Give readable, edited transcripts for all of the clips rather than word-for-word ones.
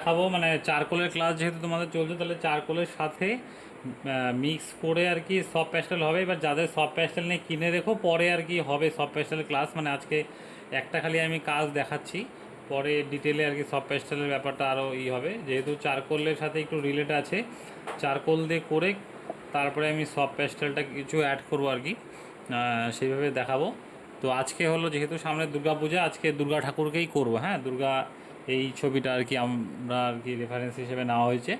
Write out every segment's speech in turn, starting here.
দেখাবো, মানে চারকোলের ক্লাস যেহেতু তোমাদের চলছে, তাহলে চারকোলের সাথে মিক্স করে আর কি সব প্যাস্টেল হবে। এবার যাদের সব প্যাস্টেল নিয়ে কিনে রেখো, পরে আর কি হবে সব প্যাস্টেল ক্লাস। মানে আজকে একটা খালি আমি কাজ দেখাচ্ছি, পরে ডিটেলে আর কি সব প্যাস্টেলের ব্যাপারটা আরও হবে, যেহেতু চারকোলের সাথে একটু রিলেট আছে। চারকোল দিয়ে করে তারপরে আমি সব প্যাস্টেলটা কিছু অ্যাড করবো আর কি, সেইভাবে দেখাবো। তো আজকে হলো যেহেতু সামনে দুর্গা পূজা, আজকে দুর্গা ঠাকুরকেই করবো। হ্যাঁ, দুর্গা এই ছবিটা আর কি আমরা আর কি রেফারেন্স হিসেবে নেওয়া হয়েছে,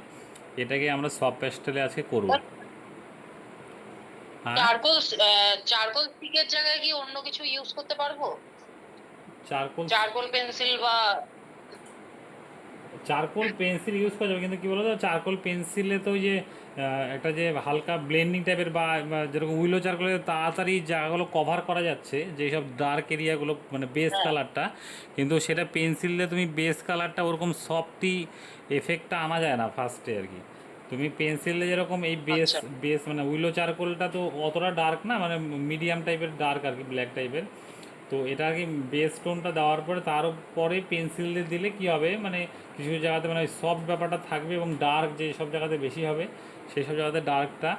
এটাকে আমরা সফট প্যাস্টেলে আজকে করব। হ্যাঁ, চারকোল চারকোল স্টিকের জায়গায় কি অন্য কিছু ইউজ করতে পারবো? চারকোল চারকোল পেন্সিল বা চারকোল পেন্সিল ইউজ করা যাবে, কিন্তু কী বলো তো, চারকোল পেন্সিলে তো ওই যে একটা যে হালকা ব্লেন্ডিং টাইপের বা যেরকম উইলো চারকোলে তাড়াতাড়ি জায়গাগুলো কভার করা যাচ্ছে, যেসব ডার্ক এরিয়াগুলো মানে বেস হ্যাঁ। কালারটা, কিন্তু সেটা পেন্সিল দিয়ে তুমি বেস কালারটা ওরকম সফটি এফেক্টটা আনা যায় না ফার্স্টে আর কি। তুমি পেন্সিলে যেরকম এই বেস আচ্ছা। বেস মানে উইলো চারকোলটা তো অতটা ডার্ক না, মানে মিডিয়াম টাইপের ডার্ক আর কি, ব্ল্যাক টাইপের। তো এটা আর কি বেস টোনটা দেওয়ার পরে তারপরে পেন্সিল দিয়ে দিলে কী হবে, মানে কিছু কিছু জায়গাতে মানে সফট ব্যাপারটা থাকবে, এবং ডার্ক যে সব জায়গাতে বেশি হবে সেই সব জায়গাতে ডার্কটা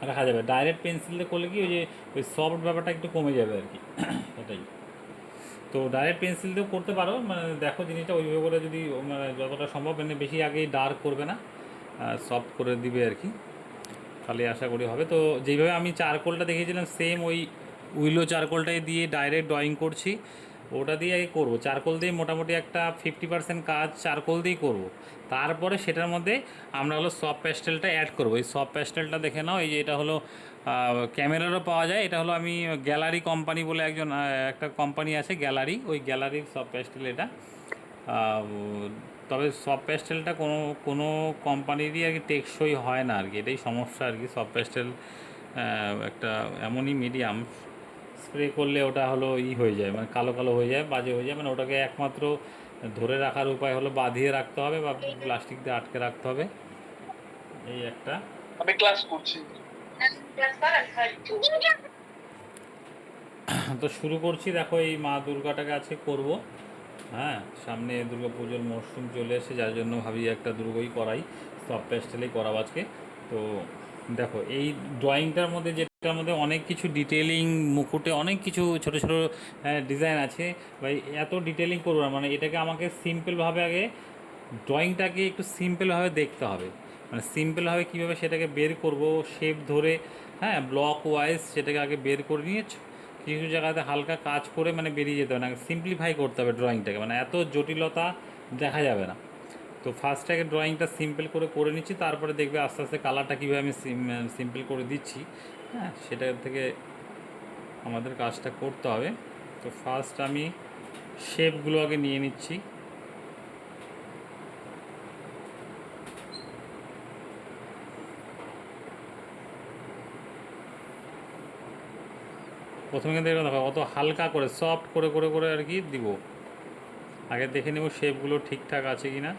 রাখা যাবে। ডাইরেক্ট পেন্সিল দিয়ে করলে কি ওই যে ওই সফট ব্যাপারটা একটু কমে যাবে আর কি, এটাই। তো ডাইরেক্ট পেন্সিল দিয়েও করতে পারো, মানে দেখো জিনিসটা ওইভাবে করে যদি মানে যতটা সম্ভব মানে বেশি আগেই ডার্ক করবে না, সফট করে দিবে আর কি, তাহলে আশা করি হবে। তো যেইভাবে আমি চারকোলটা দেখিয়েছিলাম সেম ওই উইলো চারকোলটাই দিয়ে ডাইরেক্ট ড্রয়িং করছি, ওটা দিয়ে আগে করবো। চারকোল দিয়ে মোটামুটি একটা 50% কাজ চারকোল দিয়েই করবো। তারপরে সেটার মধ্যে আমরা হলো সফট প্যাস্টেলটা অ্যাড করবো। এই সফট প্যাস্টেলটা দেখে নাও, এই যে এটা হলো ক্যামেরারও পাওয়া যায়। এটা হলো আমি গ্যালারি কোম্পানি বলে একজন একটা কোম্পানি আছে গ্যালারি, ওই গ্যালারির সফট প্যাস্টেল এটা। তবে সফট প্যাস্টেলটা কোনো কোনো কোম্পানিরই আর কি টেকসই হয় না আর কি, এটাই সমস্যা আর কি। সফট প্যাস্টেল একটা এমনই মিডিয়াম, স্প্রে করলে ওটা হলো হয়ে যায়, মানে কালো কালো হয়ে যায়, বাজে হয়ে যায়। মানে ওটাকে একমাত্র ধরে রাখার উপায় হলো বাঁধিয়ে রাখতে হবে বা প্লাস্টিক দিয়ে আটকে রাখতে হবে, এই একটা। আমি ক্লাস করছি। তো শুরু করছি, দেখো এই মা দুর্গাটাকে আজকে করব। হ্যাঁ, সামনে দুর্গা পুজোর মরশুম চলে এসে, যার জন্য ভাবি একটা দুর্গই করাই, সব প্যাস্টেলেই করাবো আজকে। তো দেখো এই ড্রয়িংটার মধ্যে, যেটার মধ্যে অনেক কিছু ডিটেলিং, মুকুটে অনেক কিছু ছোট ছোট ডিজাইন আছে ভাই, এত ডিটেলিং করবো না। মানে এটাকে আমাকে সিম্পলভাবে আগে ড্রয়িংটাকে একটু সিম্পলভাবে দেখতে হবে, মানে সিম্পলভাবে কীভাবে সেটাকে বের করব শেপ ধরে। হ্যাঁ, ব্লক ওয়াইজ সেটাকে আগে বের করে নিয়ে কিছু জায়গাতে হালকা কাজ করে মানে বেরিয়ে যেতে হবে না, সিম্পলিফাই করতে হবে ড্রয়িংটাকে, মানে এত জটিলতা দেখা যাবে না। তো ফার্স্ট আগে ড্রয়িংটা সিম্পল করে করে নিচ্ছি, তারপরে দেখবে আস্তে আস্তে কালারটা কীভাবে আমি সিম্পল করে দিচ্ছি। হ্যাঁ, সেটা থেকে আমাদের কাজটা করতে হবে। তো ফার্স্ট আমি শেপগুলো আগে নিয়ে নিচ্ছি। প্রথমে কিন্তু দেখো অত হালকা করে সফট করে করে করে আর কি দিব। আগে দেখে নেব শেপগুলো ঠিকঠাক আছে কি না।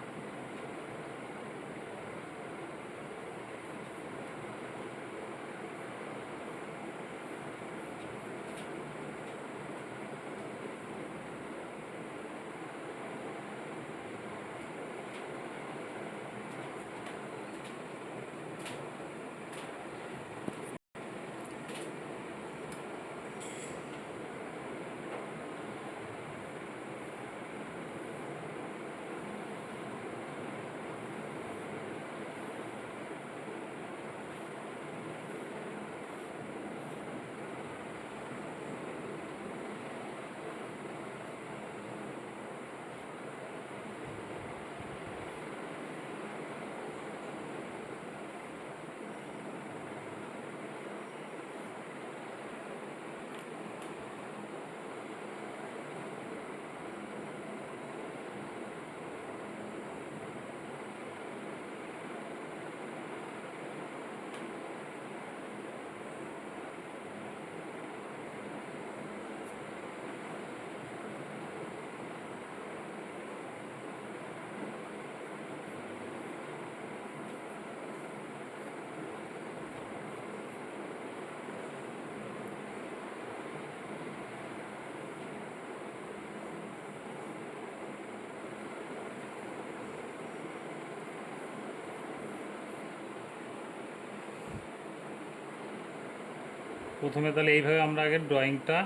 প্রথমে তাহলে এইভাবে আমরা আগে ড্রয়িংটা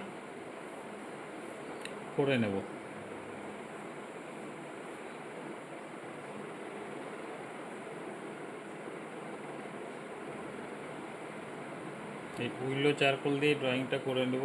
করে নেব। এই উইলো চারকোল দিয়ে ড্রয়িংটা করে নেব।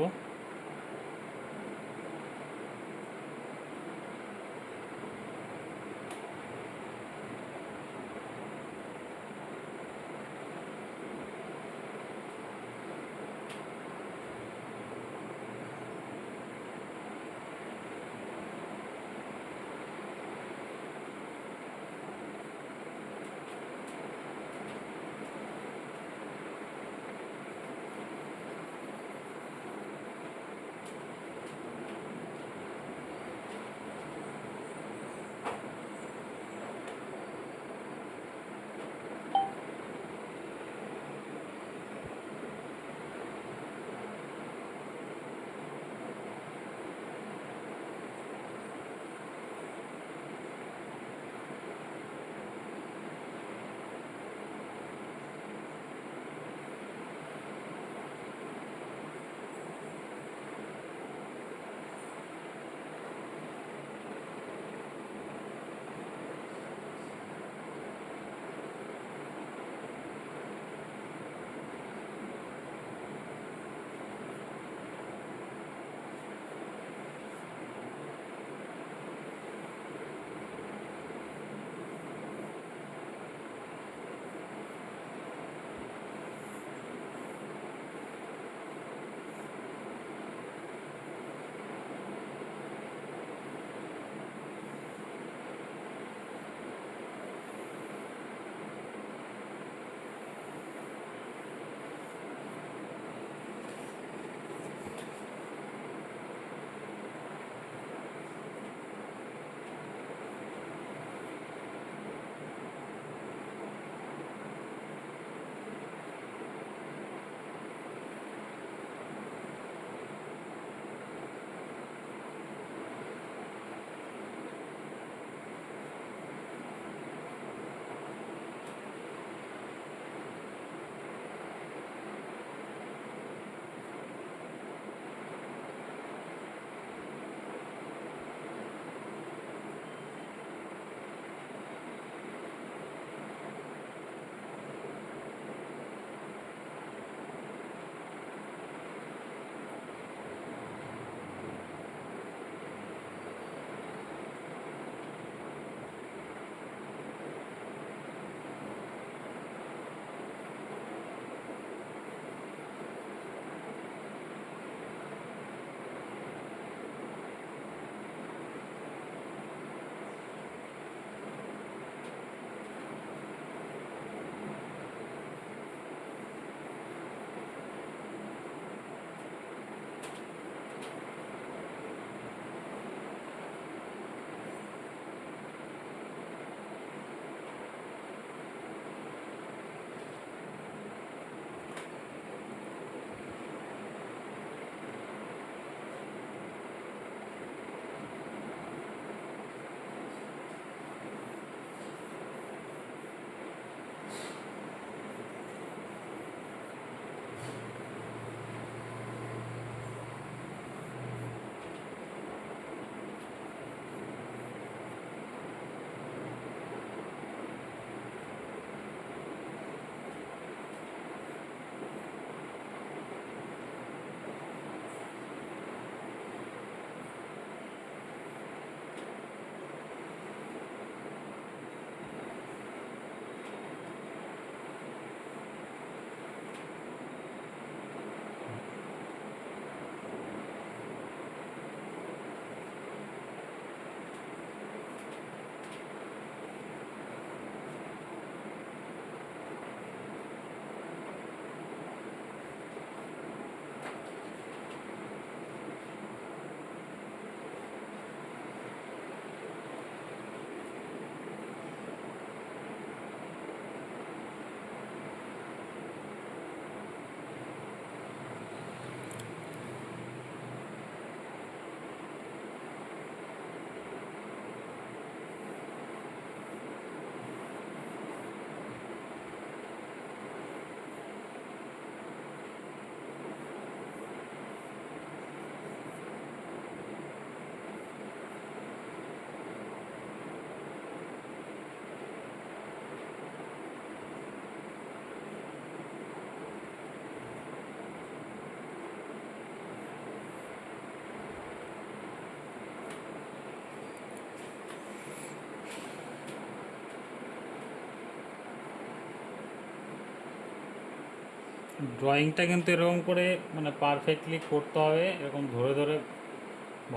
ড্রয়িংটা কিন্তু এরকম করে মানে পারফেক্টলি করতে হবে, এরকম ধরে ধরে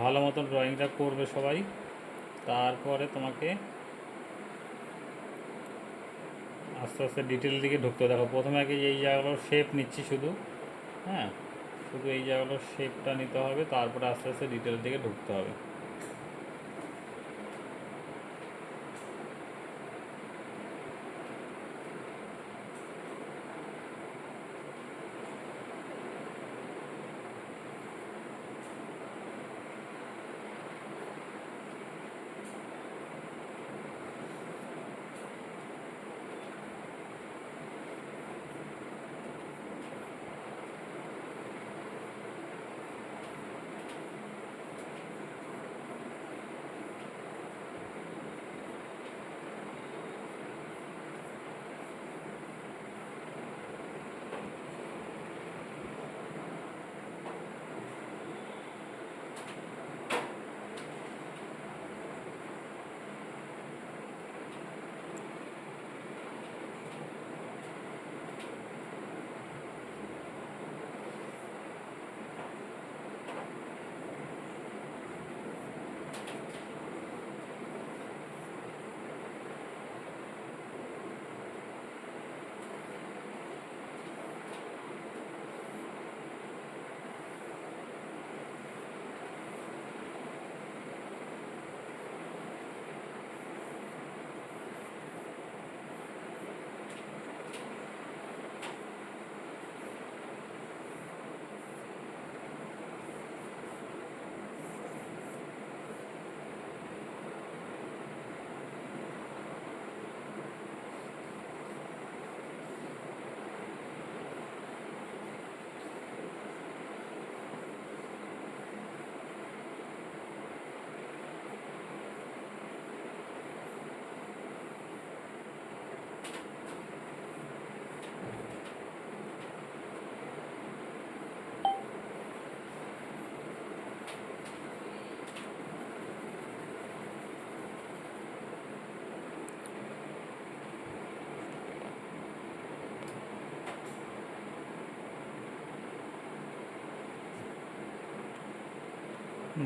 ভালো মতন ড্রয়িংটা করবে সবাই। তারপরে তোমাকে আস্তে আস্তে ডিটেল দিকে ঢুকতে হবে। দেখো প্রথমে আগে এই জায়গাগুলোর শেপ নিচ্ছি শুধু, হ্যাঁ, শুধু এই জায়গাগুলোর শেপটা নিতে হবে, তারপরে আস্তে আস্তে ডিটেল দিকে ঢুকতে হবে।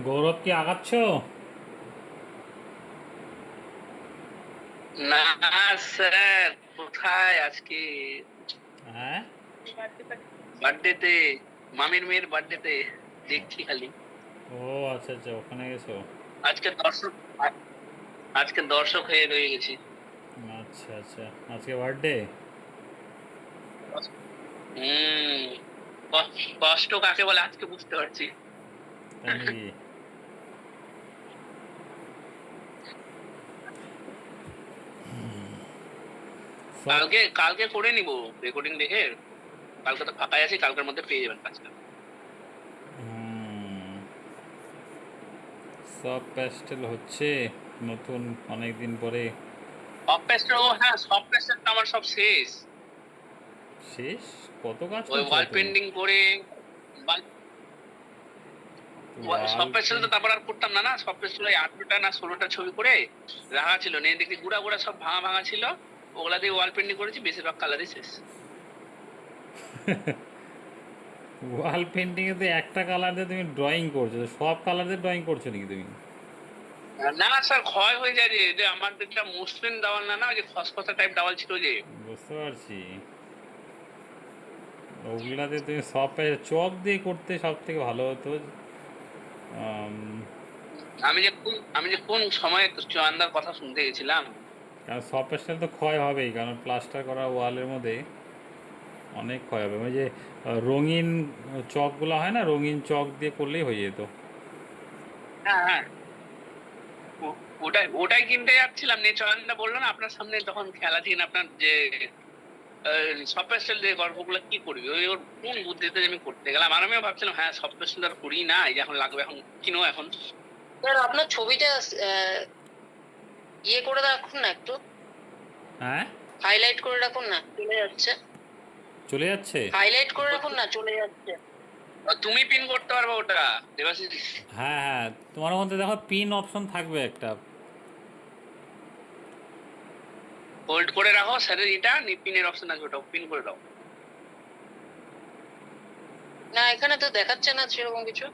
গৌরব কি আগাচ্ছ? না স্যার, কোথায় আজকে হ্যাঁ, বার্থডেতে, মামির মেয়ের বার্থডেতে দেখছি খালি। ও আচ্ছা আচ্ছা, ওখানে গেছো। আজকে দর্শক, আজকে দর্শক হয়ে রয়ে গেছি। আচ্ছা আচ্ছা, আজকে বার্থডে। হম, কষ্ট কাকে বলে আজকে বুঝতে পারছি। তাই নাকি? সব কালকে কালকে করে নিব রেকর্ডিং দেখে। কালকে তো ফাঁকাই আছি, কালকের মধ্যে পেয়ে যাবেন কাজটা। হুম, সব প্যাস্টেল হচ্ছে নতুন অনেক দিন পরে। সব পেস্টার, ও হ্যাঁ, সব পেস্টার তো আমার সব শেষ। শেষ? কত কাজ ওই করছো ওয়াল তুমি? পেন্টিং করে ওয়াল সব পেস্টাল তো তারপর আর করতাম না। সব পেস্টাল ওই 18টা না 16টা ছবি করে রাখা ছিল, নিয়ে দেখি গুড়া গুড়া সব ভাঙা ভাঙা ছিল। ওগুলা দিয়ে ওয়াল পেন্টিং করেছি, বেশিরভাগ কালারই শেষ। ওয়াল পেন্টিং এ তো একটা কালার দিয়ে তুমি ড্রয়িং করছো, তো সব কালার দিয়ে ড্রয়িং করছো নাকি তুমি? না না স্যার, ক্ষয় হয়ে যায় যে আমার যেটা মসৃণ দেওয়াল না, না ওই যে খসখসা টাইপ দেওয়াল ছিল যে। বুঝতে পারছি। ওগুলাতে তুমি সব চক দিয়ে করতে সব থেকে ভালো হতো। আম, আমি যে কোন সময় চুয়ান্দার কথা শুনতে গেছিলাম। কারণ সব প্যাস্টেল তো ক্ষয় হবেই, কারণ প্লাস্টার করা ওয়ালের মধ্যে অনেক ক্ষয় হবে। ওই যে রঙিন চকগুলো হয় না, রঙিন চক দিয়ে করলেই হয়ে যেত। হ্যাঁ হ্যাঁ, ওটাই ওটাই কিনতে যাচ্ছিলাম, নিয়ে চয়নদা বললো না আপনার সামনে যখন খেলা ছিল আপনার যে সব পেস্টেল যে গল্পগুলো কি করবি, ওই ওর কোন বুদ্ধিতে যে আমি করতে গেলাম। আর আমিও ভাবছিলাম হ্যাঁ সব পেস্টেল আর করি না, এই যে এখন লাগবে, এখন কিনো এখন। স্যার আপনার ছবিটা ইয়ে করে রাখুন না একটু, হ্যাঁ, হাইলাইট করে রাখুন না, চলে যাচ্ছে। চলে যাচ্ছে। হাইলাইট করে রাখুন না, চলে যাচ্ছে। তুমি পিন করতে পারবে ওটা দেবাশিস। হ্যাঁ হ্যাঁ, তোমার মধ্যে দেখো পিন অপশন থাকবে একটা। হোল্ড করে রাখো স্যারের, এটা পিনের অপশন আছে, ওটা পিন করে দাও। এখানে তো দেখাচ্ছে না সেরকম কিছু।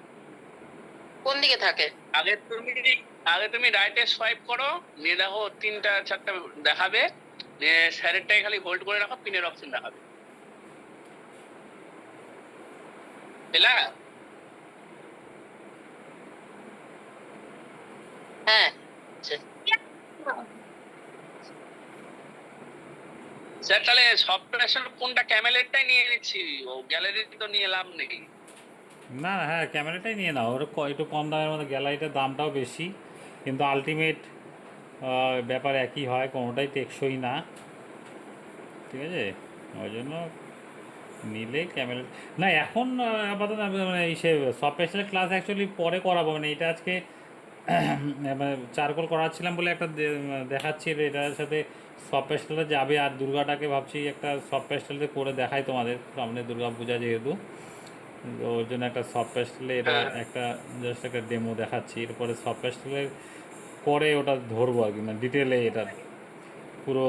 কোন দিকে থাকে? আগে তুমি রাইটে সোয়াইপ করো, নিয়ে দেখো 3টা 4টা দেখাবে, নিয়ে স্যারেরটাই খালি হোল্ড করে রাখো, পিনের অপশন দেখাবে। পেলা? হ্যাঁ আচ্ছা। স্যার তাহলে সফটওয়্যার কোনটা, ক্যামেলেরটাই নিয়ে নিচ্ছি, ও গ্যালারি তো নিয়ে লাভ নেই। না হ্যাঁ, ক্যামেরাটাই নিয়ে নাও, ওর একটু কম দামের মধ্যে, গ্যালারিটার দামটাও বেশি, কিন্তু আলটিমেট ব্যাপার একই হয়, কোনোটাই টেকসই না, ঠিক আছে? ওই জন্য নিলে ক্যামেরা না এখন আপাতত মানে এই সে সফটওয়্যার ক্লাস অ্যাকচুয়ালি পরে করাবো, মানে এটা আজকে মানে চারকোল করাচ্ছিলাম বলে একটা দেখাচ্ছি, এটার সাথে সব পেস্টেলটা যাবে, আর দুর্গাটাকে ভাবছি একটা সব পেস্টেলতে করে দেখাই তোমাদের সামনে, দুর্গা পূজা যেহেতু, তো ওর জন্য একটা সব পেস্টেলে এটা একটা জাস্ট একটা ডেমো দেখাচ্ছি, এরপরে সব পেস্টেলের পরে ওটা ধরবো আর কি, মানে ডিটেলে এটা পুরো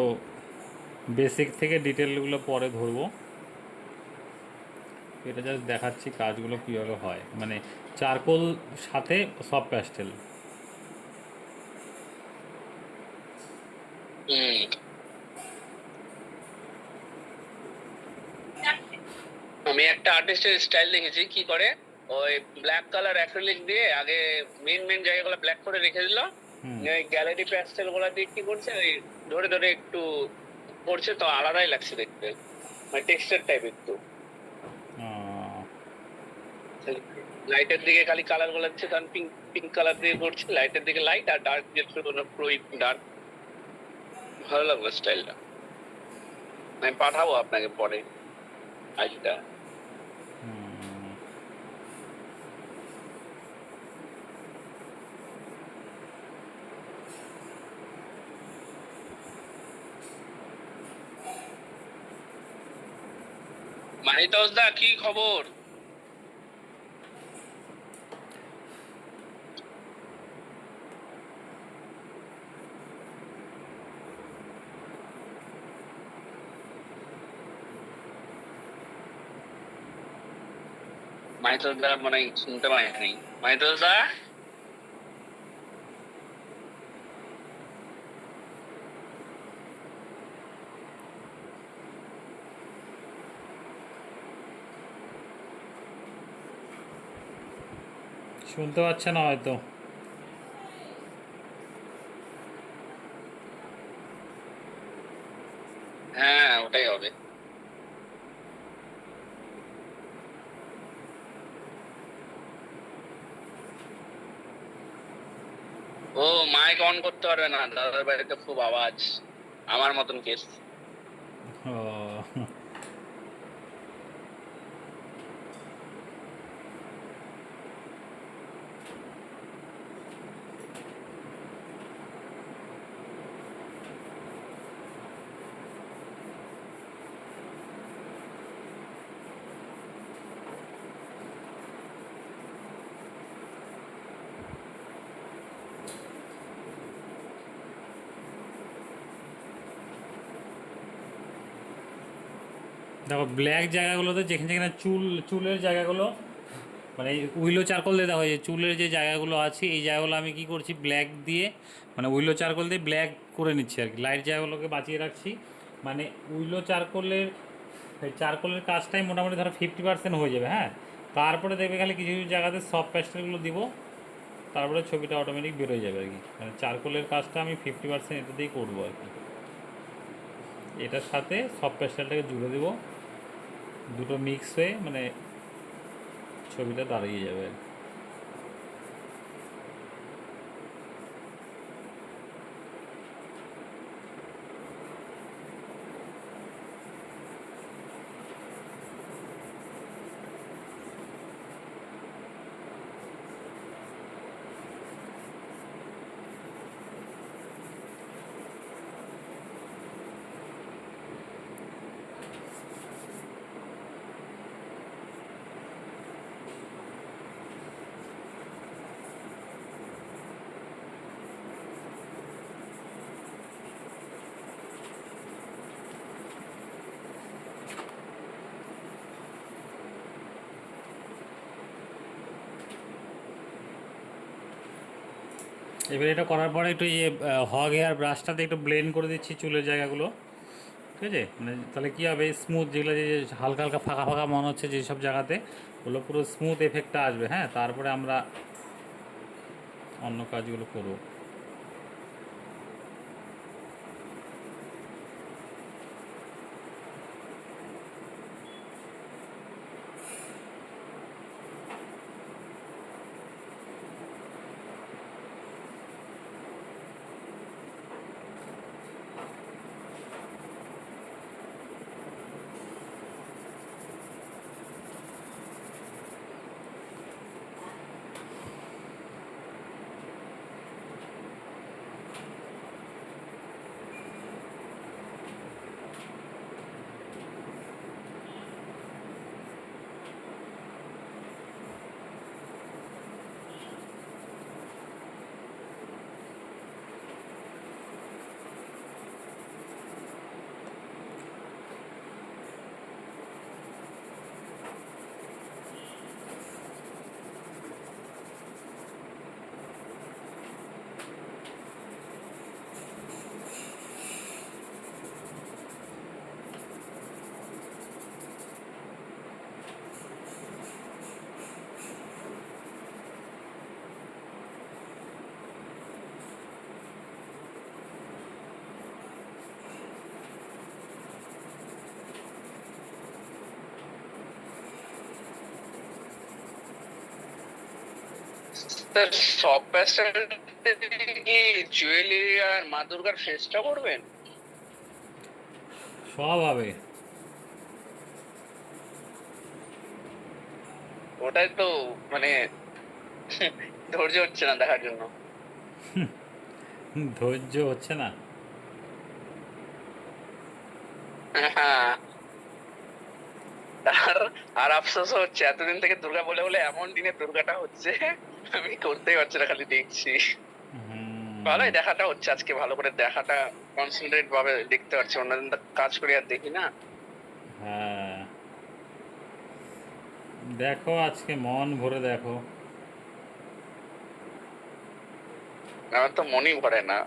বেসিক থেকে ডিটেলগুলো পরে ধরবো। এটা জাস্ট দেখাচ্ছি কাজগুলো কীভাবে হয়, মানে চারকোল সাথে সব প্যাস্টেল। আমি একটা আর্টিস্টের স্টাইল দেখেছি কি করে, ওই ব্ল্যাক কালার অ্যাক্রিলিক দিয়ে আগে মেন জায়গাগুলো ব্ল্যাক করে রেখে দিল, ওই গ্যালারি প্যাস্টেল গুলা দিয়ে কি করছে, ওই ধরে ধরে একটু করছে, তো আলাদাই লাগছে দেখতে, মানে টেক্সচার টাইপ একটু। লাইটের দিকে খালি কালার গুলো দিচ্ছে, কারণ পিঙ্ক কালার দিয়ে করছে, লাইটের দিকে লাইট, আর ডার্ক দিয়ে পুরো ডার্ক। ভালো লাগলো স্টাইলটা, আমি পাঠাবো আপনাকে পরে আইটা। মাহিতোষ দা কি খবর? মাহিতোষ দা মানে শুনতে পাইনি। মাহিতোষ দা, শুনতে পাচ্ছে না হয়তো। হ্যাঁ ওটাই হবে। ও মাইক অন করতে পারবে না, দাদার বাড়িতে খুব আওয়াজ, আমার মতন কেস। ও দেখো ব্ল্যাক জায়গাগুলোতে যেখানে যেখানে চুলের জায়গাগুলো, মানে উইলো চারকোল দিয়ে দেখো, এই চুলের যে জায়গাগুলো আছে এই জায়গাগুলো আমি কি করছি, ব্ল্যাক দিয়ে মানে উইলো চারকোল দিয়ে ব্ল্যাক করে নিচ্ছি আর কি, লাইট জায়গাগুলোকে বাঁচিয়ে রাখছি। মানে উইলো চারকোলের কাজটাই মোটামুটি ধরো 50% হয়ে যাবে, হ্যাঁ। তারপরে দেখবে খালি কিছু কিছু জায়গাতে সফট প্যাস্টেলগুলো দিব, তারপরে ছবিটা অটোমেটিক বেরোয় যাবে আর কি। মানে চারকোলের কাজটা আমি 50% এটা দিয়েই করবো আর কি। এটার সাথে সফট প্যাস্টেলটাকে জুড়ে দেবো, দুটো মিক্স হয়ে মানে ছবিটা দাঁড়িয়ে যাবে। এবার এটা করার পরে একটু ইয়ে হগ হেয়ার ব্রাশটাতে একটু ব্লেন্ড করে দিচ্ছি চুলের জায়গাগুলো, ঠিক আছে? মানে তাহলে কী হবে, স্মুথ যেগুলো যে হালকা হালকা ফাঁকা ফাঁকা মনে হচ্ছে যেসব জায়গাতে, ওগুলো পুরো স্মুথ এফেক্টটা আসবে। হ্যাঁ, তারপরে আমরা অন্য কাজগুলো করবো। স্যার সব প্যাস্টেল কি জুয়েলারি আর মা দুর্গার ফেসটা করবেন? সব হবে। ওটাই তো মানে ধৈর্য হচ্ছে না দেখার জন্য। ধৈর্য হচ্ছে না। হ্যাঁ, আর আর আফসোস হচ্ছে এতদিন থেকে দুর্গা বলে বলে এমন দিনে দুর্গাটা হচ্ছে আমি করতেই পারছি না, খালি দেখছি। হুম, ভালোই দেখাটা হচ্ছে, আজকে ভালো করে দেখাটা কনসেন্ট্রেট ভাবে দেখতে পাচ্ছি, অন্যদিন তো কাজ করি আর দেখি না। হ্যাঁ, দেখো আজকে মন ভরে দেখো। আমার তো মনই ভরে না।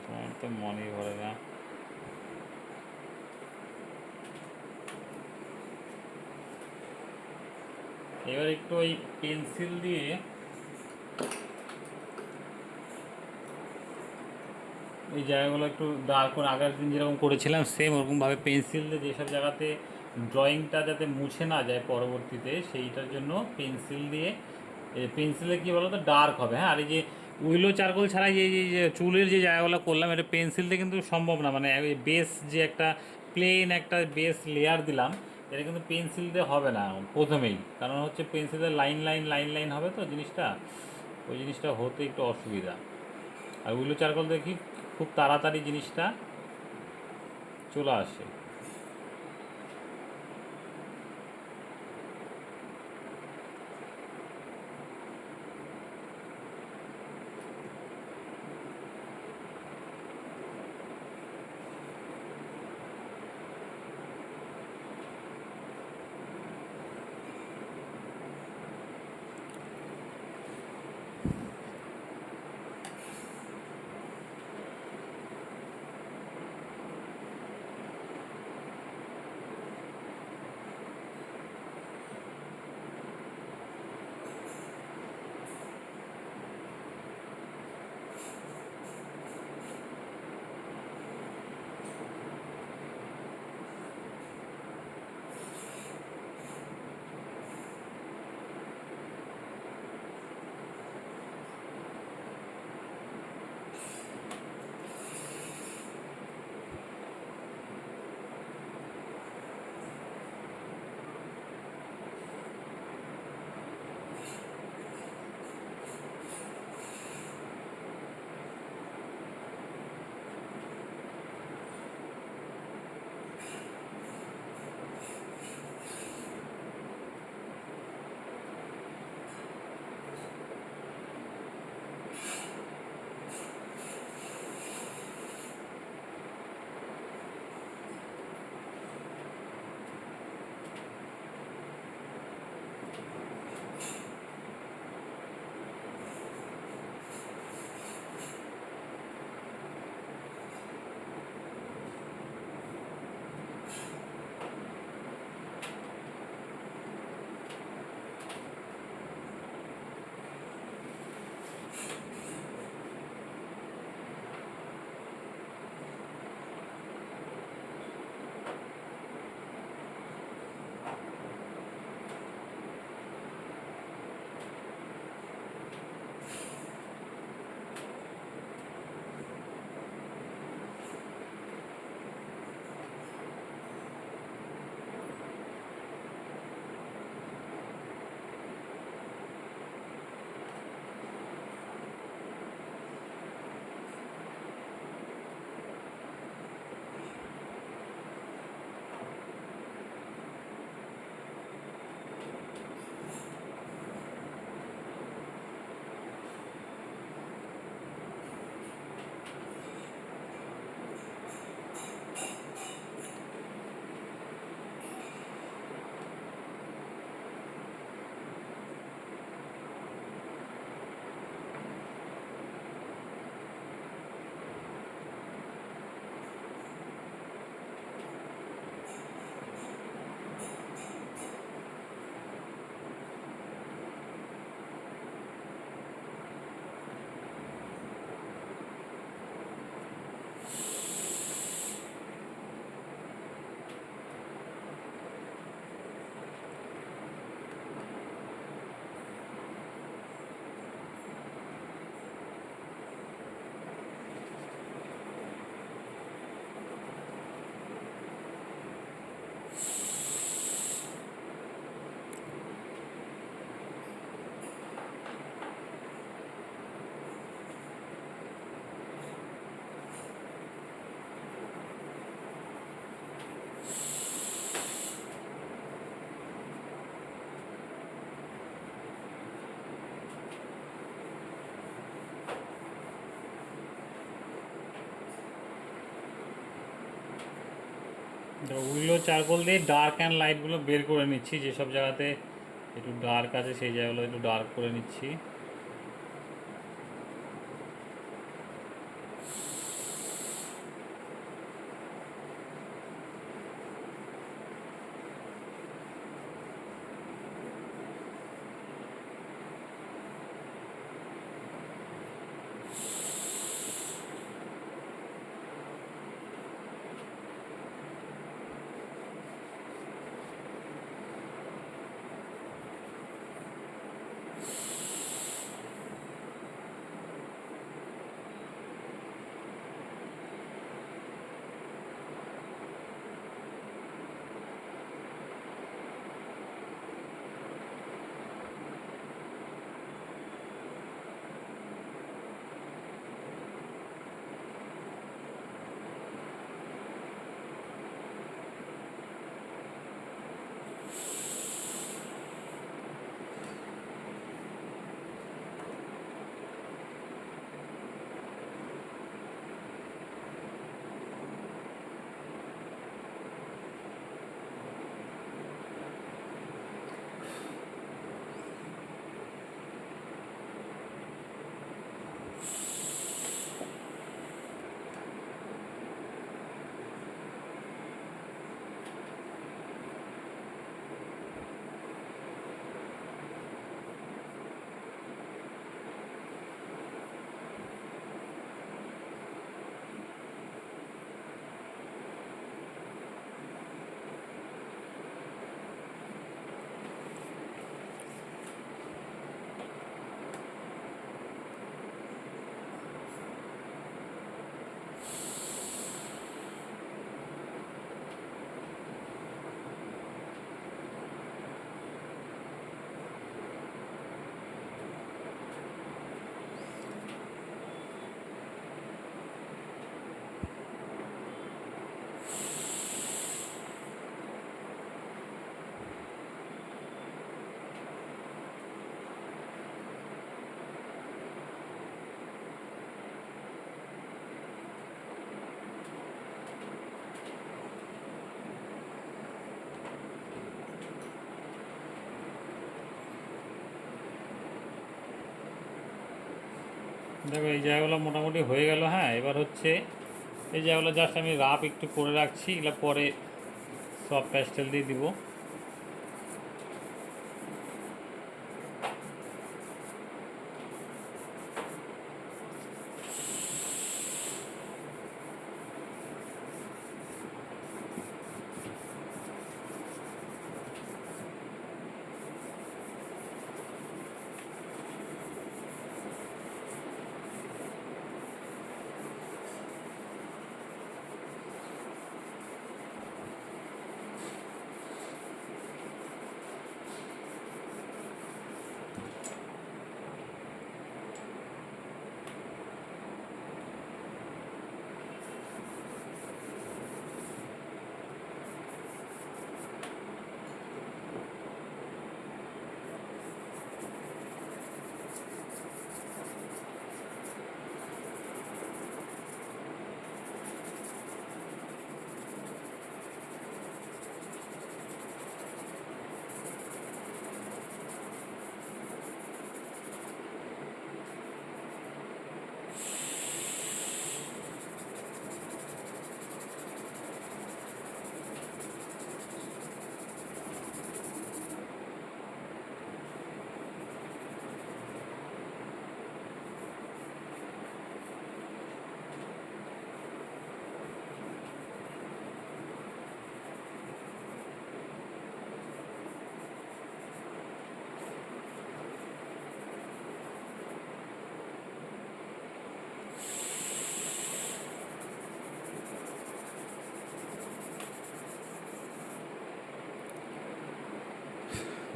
তোমার তো মনই ভরে না। এবার একটু ওই পেন্সিল দিয়ে এই জায়গাগুলো একটু ডার্ক করে, আগের দিন যেরকম করেছিলাম সেম ওরকমভাবে পেন্সিল দিয়ে যেসব জায়গাতে ড্রয়িংটা যাতে মুছে না যায় পরবর্তীতে, সেইটার জন্য পেন্সিল দিয়ে, পেন্সিলে কী বলো তো ডার্ক হবে। হ্যাঁ, আর এই যে উইলো চারকোল ছাড়াই যে চুলের যে জায়গাগুলো করলাম, এটা পেন্সিল দিয়ে কিন্তু সম্ভব না। মানে বেস যে একটা প্লেন একটা বেস লেয়ার দিলাম, এটা কিন্তু পেন্সিল দিয়ে হবে না প্রথমেই, কারণ হচ্ছে পেন্সিলের লাইন লাইন লাইন লাইন হবে তো জিনিসটা, ওই জিনিসটা হতে একটু অসুবিধা। আর উইলো চারকোল দেখি খুব তাড়াতাড়ি জিনিসটা চলে আসে। উইলো চারকোল দিয়ে ডার্ক অ্যান্ড লাইটগুলো বের করে নিচ্ছি, যেসব জায়গাতে একটু ডার্ক আছে সেই জায়গাগুলো একটু ডার্ক করে নিচ্ছি। দেখো এই জায়গাগুলো মোটামুটি হয়ে গেল। হ্যাঁ, এবার হচ্ছে এই জায়গাগুলো জাস্ট আমি রাফ একটু করে রাখছি, এগুলো পরে সব প্যাস্টেল দিয়ে দিব।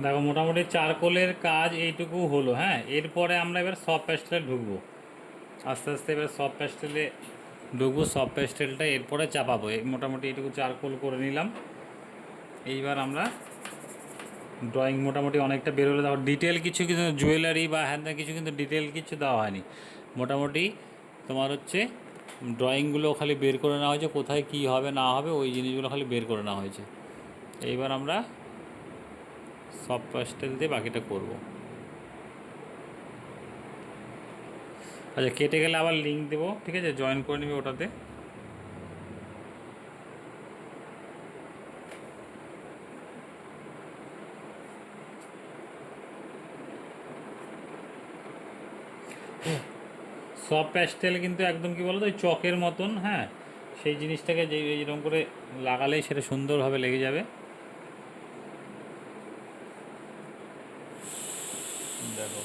দেখো মোটামুটি চারকোলের কাজ এইটুকু হলো। হ্যাঁ, এরপরে আমরা এবার সফট প্যাস্টেলে ঢুকবো, আস্তে আস্তে এবার সফট প্যাস্টেলে ঢুকবো। সফট প্যাস্টেলটা এরপরে চাপাবো। এই মোটামুটি এইটুকু চারকোল করে নিলাম। এইবার আমরা ড্রয়িং মোটামুটি অনেকটা বেরোলে, দেখো ডিটেল কিছু কিন্তু জুয়েলারি বা হ্যান কিছু কিন্তু ডিটেল কিছু দেওয়া হয়নি। মোটামুটি তোমার হচ্ছে ড্রয়িংগুলো খালি বের করে নেওয়া হয়েছে, কোথায় কী হবে না হবে ওই জিনিসগুলো খালি বের করে নেওয়া হয়েছে। এইবার আমরা সফট প্যাস্টেল দিয়ে বাকিটা করব। আচ্ছা, কেটে গেলে আবার লিঙ্ক দেবো, ঠিক আছে, জয়েন করে নেবে ওটাতে। সফট প্যাস্টেল কিন্তু একদম কি বলতো ওই চকের মতন, হ্যাঁ, সেই জিনিসটাকে যে এইরকম করে লাগালেই সেটা সুন্দরভাবে লেগে যাবে। দেখো,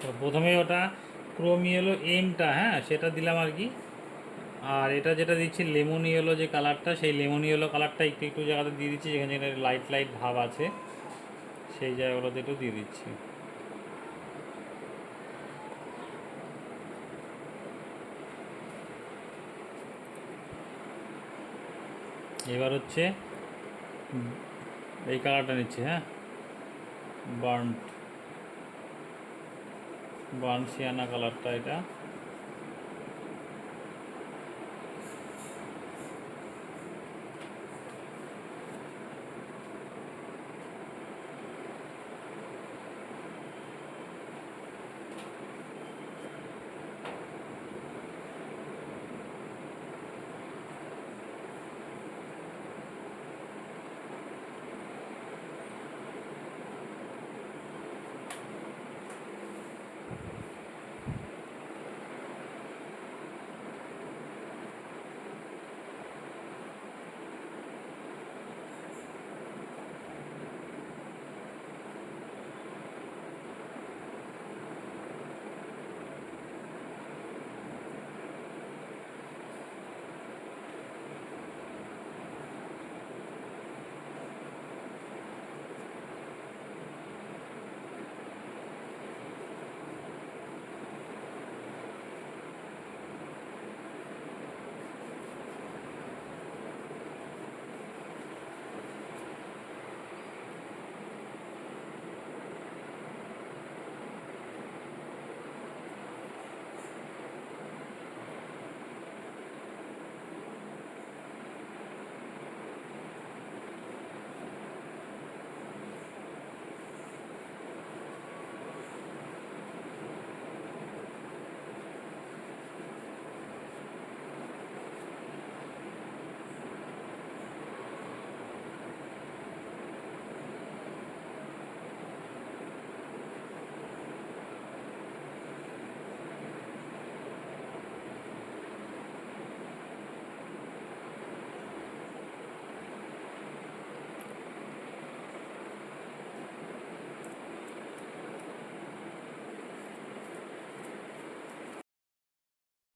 তো প্রথমে ওটা ক্রোম ইয়েলো এমটা, হ্যাঁ, সেটা দিলাম আর কি। আর এটা যেটা দিচ্ছি লেমন ইয়েলো যে কালারটা, সেই লেমন ইয়েলো কালারটা একটু একটু জায়গাতে দিয়ে দিচ্ছি, যেখানে যেখানে লাইট লাইট ভাব আছে সেই জায়গাগুলোতে একটু দিয়ে দিচ্ছি। এবার হচ্ছে এই কালারটা নিচ্ছি, হ্যাঁ, বার্ন সিয়ানা কালারটা এটা।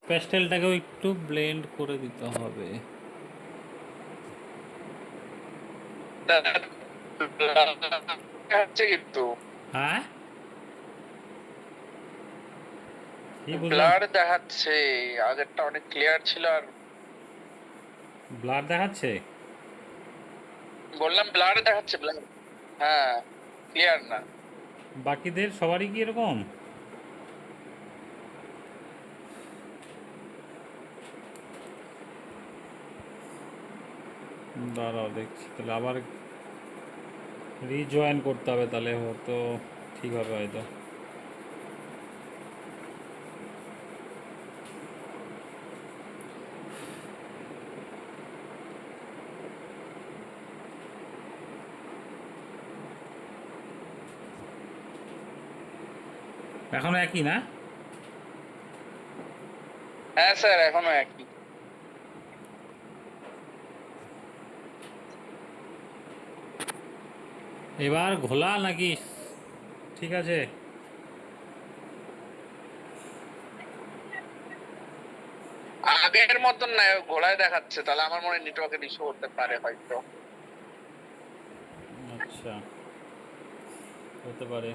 প্যাস্টেলটাকেও একটু ব্লেন্ড করে দিতে হবে। হচ্ছে কিন্তু হ্যাঁ, কি বুঝলাম? ব্লার দেখাচ্ছে, আগেরটা অনেক ক্লিয়ার ছিল। আর ব্লার দেখাচ্ছে? বললাম ব্লার দেখাচ্ছে, ব্লার। হ্যাঁ, ক্লিয়ার না। বাকিদের সবারই কি এরকম? দাঁড়াও দেখছি, তাহলে আবার রিজয়েন করতে হবে, তাহলে হয়তো ঠিক হবে হয়তো। এখনো একই না? হ্যাঁ স্যার, এখনো একই। এবার ঘোলা নাকি ঠিক আছে? আগের মতন না, ঘোড়ায় দেখাচ্ছে, তাহলে আমার মনে হয় নেটওয়ার্কের ইস্যু হতে পারে হয়তো। আচ্ছা, হতে পারে।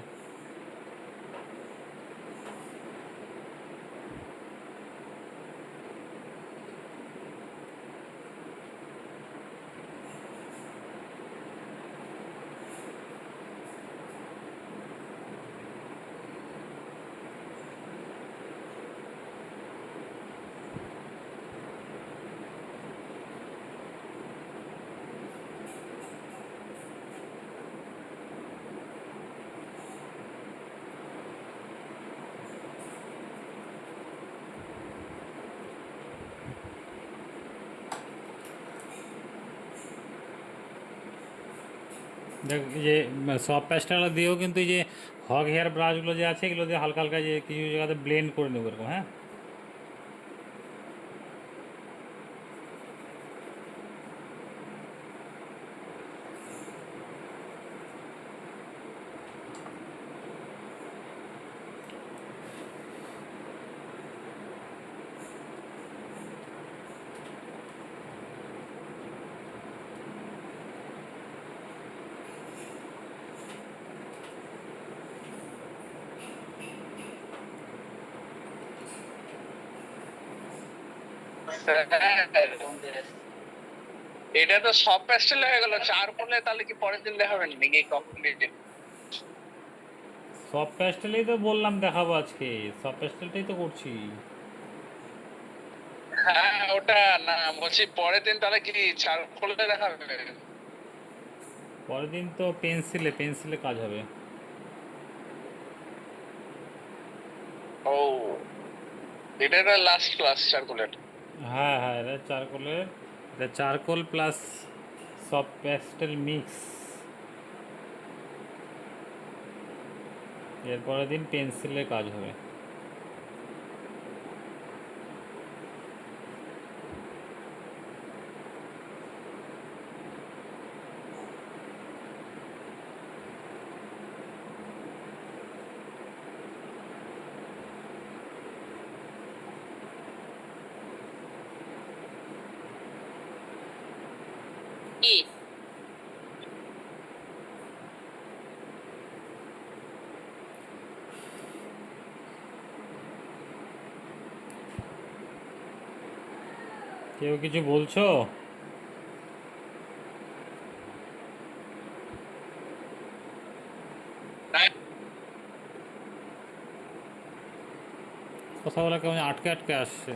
দেখ, এই যে সফট প্যাস্টেল দিয়েও কিন্তু এই যে হগ হেয়ার ব্রাশগুলো যে আছে, এগুলো দিয়ে হালকা হালকা যে কিছু জায়গাতে ব্লেন্ড করে নেবো এরকম। হ্যাঁ, এটা তো সব প্যাস্টেল হয়ে গেল, চারকোলে তাহলে কি পরের দিন দেখাবেন নাকি কমপ্লিট? সফট প্যাস্টেলেই তো বললাম দেখাবো আজকে, সফট প্যাস্টেলটাই তো করছি। হ্যাঁ ওটা না, বলছি পরের দিন তাহলে কি চারকোলে দেখাবেন? পরের দিন তো পেন্সিলে পেন্সিলে কাজ হবে। ও, এটা লাস্ট ক্লাস চারকোলের। হ্যাঁ হ্যাঁ, এটা চারকোলের, এটা charcoal plus soft pastel mix. এরপরের দিন পেন্সিলে কাজ হবে। কি? কেউ কিছু বলছো? কথা বলা কেমন আটকে আটকে আসছে।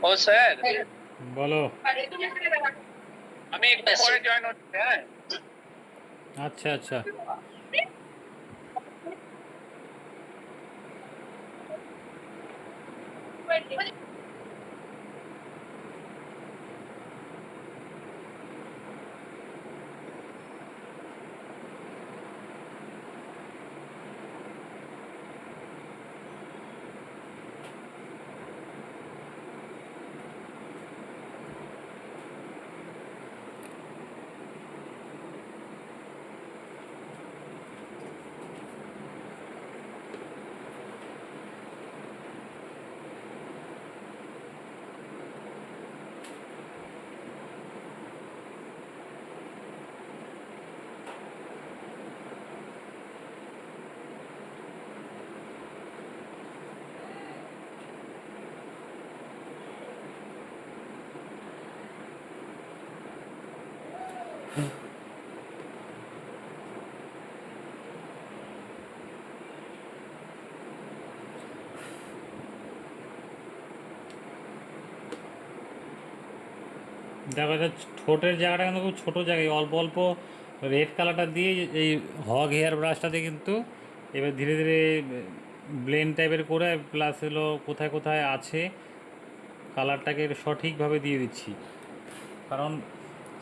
ও স্যার, বলো। আমি একটু পরে জয়েন হচ্ছি। হ্যাঁ, আচ্ছা আচ্ছা। দেখো, এটা ঠোঁটের জায়গাটা কিন্তু খুব ছোটো জায়গায়, অল্প অল্প রেড কালারটা দিয়ে এই হগ হেয়ার ব্রাশটাতে কিন্তু এবার ধীরে ধীরে ব্লেন্ড টাইপের করে, প্লাস হলো কোথায় কোথায় আছে কালারটাকে সঠিকভাবে দিয়ে দিচ্ছি। কারণ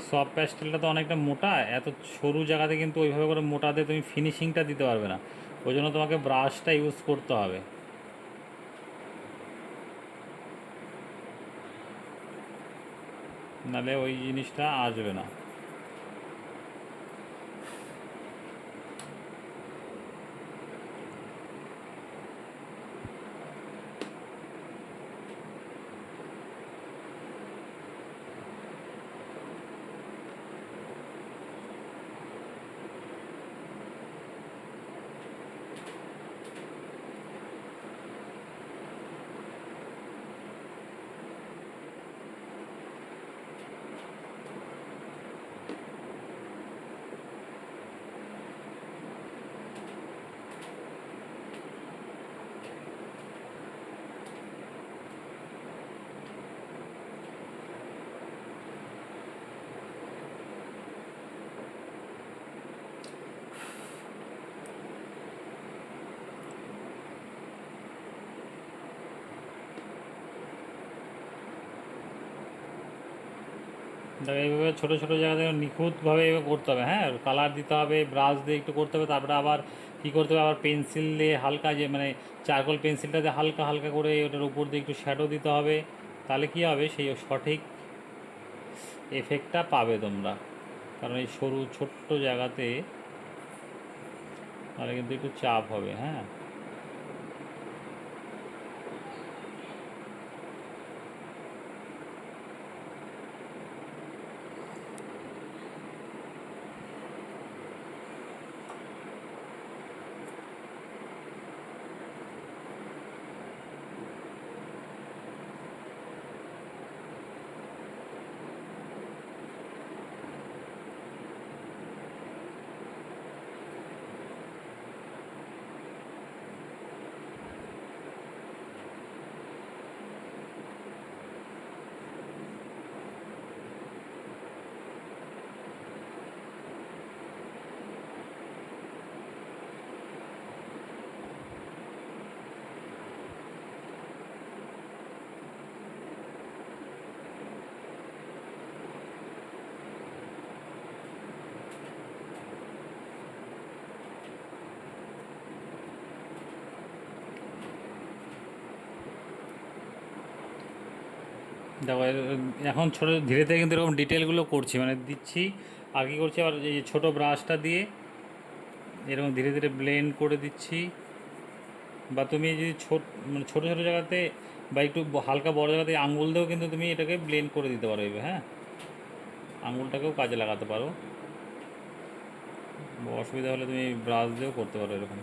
সফট প্যাস্টেলটা তো অনেকটা মোটা, এত সরু জায়গাতে কিন্তু ওইভাবে করে মোটাতে তুমি ফিনিশিংটা দিতে পারবে না, ওই জন্য তোমাকে ব্রাশটা ইউজ করতে হবে, নাহলে ওই জিনিসটা আসবে না। দেখো, এইভাবে ছোটো ছোটো জায়গাতে নিখুঁতভাবে এভাবে করতে হবে। হ্যাঁ, কালার দিতে হবে, ব্রাশ দিয়ে একটু করতে হবে, তারপরে আবার কী করতে হবে, আবার পেন্সিল দিয়ে হালকা, যে মানে চারকোল পেন্সিলটা দিয়ে হালকা হালকা করে ওটার উপর দিয়ে একটু শ্যাডো দিতে হবে। তাহলে কী হবে, সেই সঠিক এফেক্টটা পাবে তোমরা। কারণ এই সরু ছোট্ট জায়গাতে তাহলে কিন্তু একটু চাপ হবে। হ্যাঁ, দেখো, এখন ছোটো ধীরে ধীরে কিন্তু এরকম ডিটেলগুলো করছি, মানে দিচ্ছি। আর কী করছি, আবার এই ছোটো ব্রাশটা দিয়ে এরকম ধীরে ধীরে ব্লেন্ড করে দিচ্ছি। বা তুমি যদি মানে ছোটো ছোটো জায়গাতে বা একটু হালকা বড় জায়গাতে আঙুল দিয়েও কিন্তু তুমি এটাকে ব্লেন্ড করে দিতে পারো। হ্যাঁ, আঙুলটাকেও কাজে লাগাতে পারো, অসুবিধা হলে তুমি ব্রাশ দিয়েও করতে পারো এরকম।